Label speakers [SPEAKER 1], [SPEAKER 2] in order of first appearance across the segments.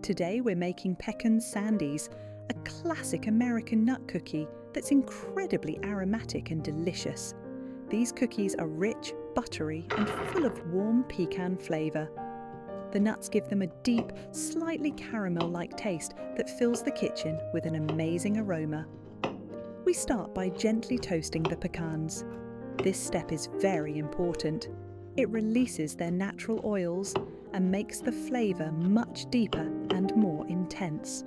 [SPEAKER 1] Today we're making Pecan Sandies, a classic American nut cookie that's incredibly aromatic and delicious. These cookies are rich, buttery and full of warm pecan flavour. The nuts give them a deep, slightly caramel-like taste that fills the kitchen with an amazing aroma. We start by gently toasting the pecans. This step is very important. It releases their natural oils and makes the flavour much deeper and more intense.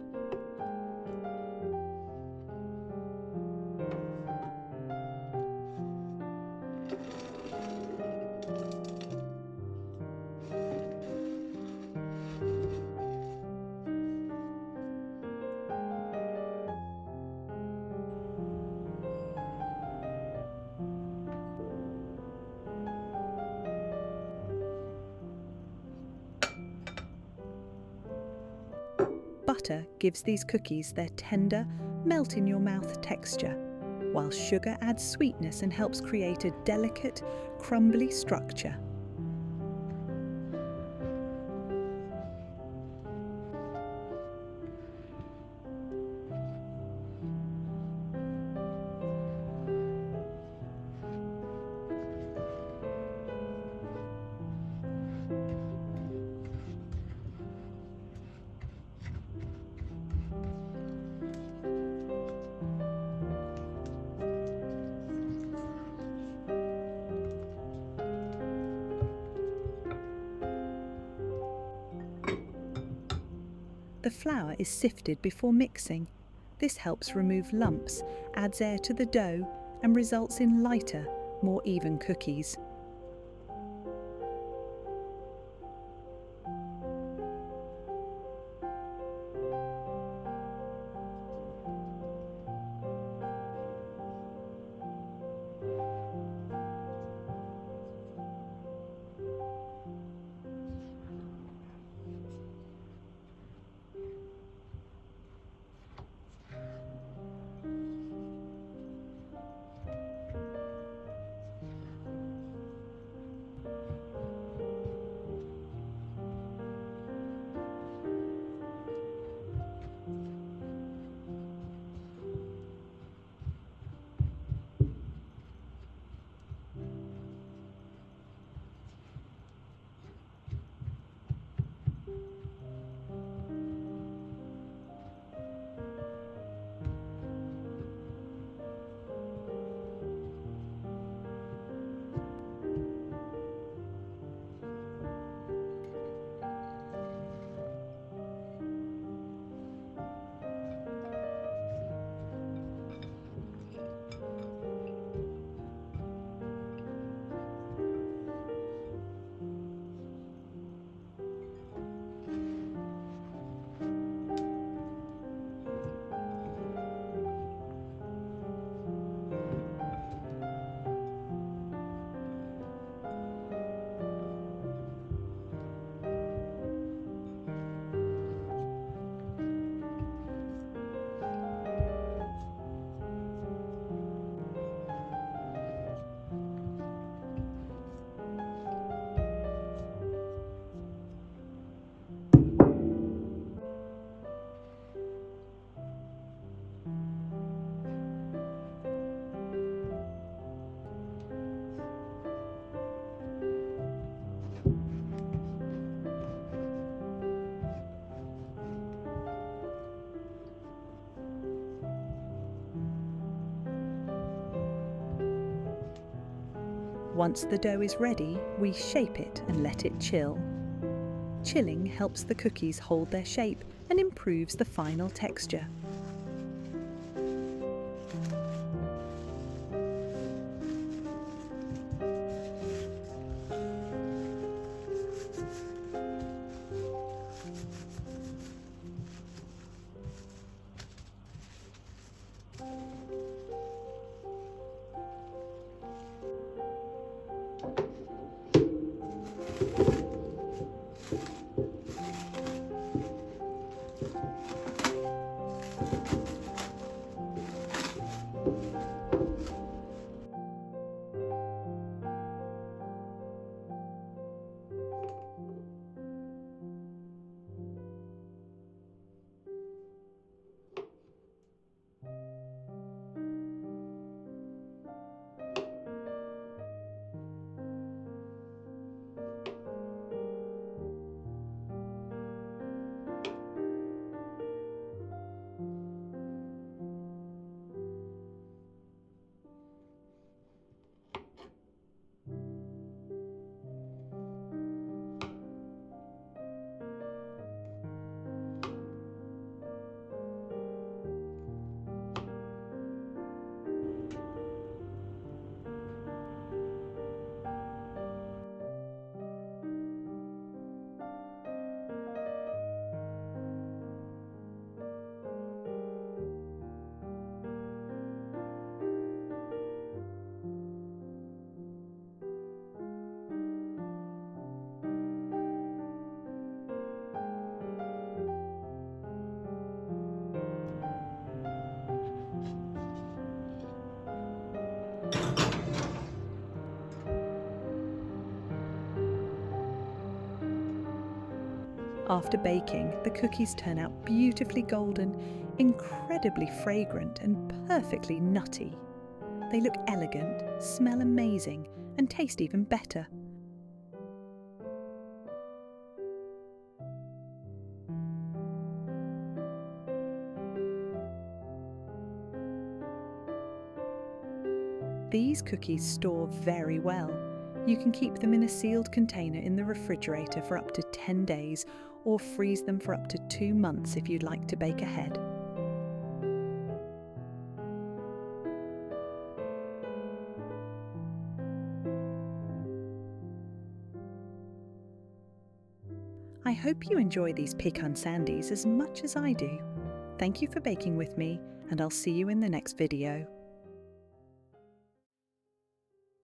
[SPEAKER 1] Butter gives these cookies their tender, melt-in-your-mouth texture, while sugar adds sweetness and helps create a delicate, crumbly structure. The flour is sifted before mixing. This helps remove lumps, adds air to the dough, and results in lighter, more even cookies. Once the dough is ready, we shape it and let it chill. Chilling helps the cookies hold their shape and improves the final texture. After baking, the cookies turn out beautifully golden, incredibly fragrant and perfectly nutty. They look elegant, smell amazing, and taste even better. These cookies store very well. You can keep them in a sealed container in the refrigerator for up to 10 days or freeze them for up to 2 months if you'd like to bake ahead. I hope you enjoy these pecan sandies as much as I do. Thank you for baking with me, and I'll see you in the next video.